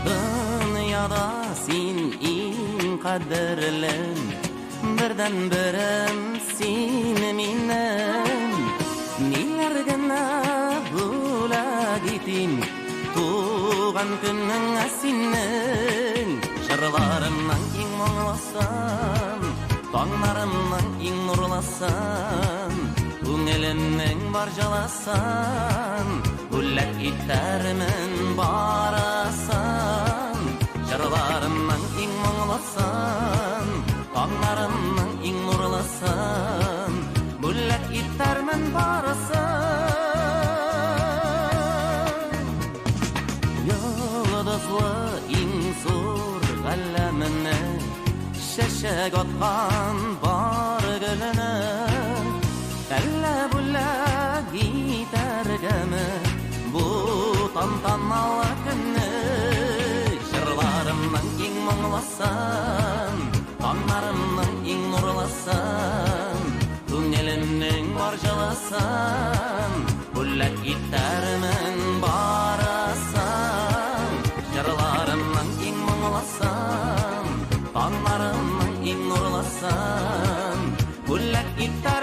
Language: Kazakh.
Dünyada sen en kaderlin, birden birim sen minen. Neler gana bula gitin, tuğan günün asinin. Şarlarımdan en muğlasan, tağlarımdan en nurlasan. Көңелемнің бар жаласан, гүлләп итәрмен барасан. Жырларымның ең мұңлысан, таңдарымның ең нұрлысан, гүлләп итәрмен барасан. Йолдызлы ең зур ғаләміне, шәшәк атқан бар гүліне. Әллә бүлә гитәргәме бу тантаналы көнне. Җырларымның иң моңлысын, таңнарымның иң нурлысын, күңелемнең бар җылысын, бүләк итәрмен барасын. Җырларымның иң моңлысын, таңнарымның иң нурлысын, бүләк итәрмен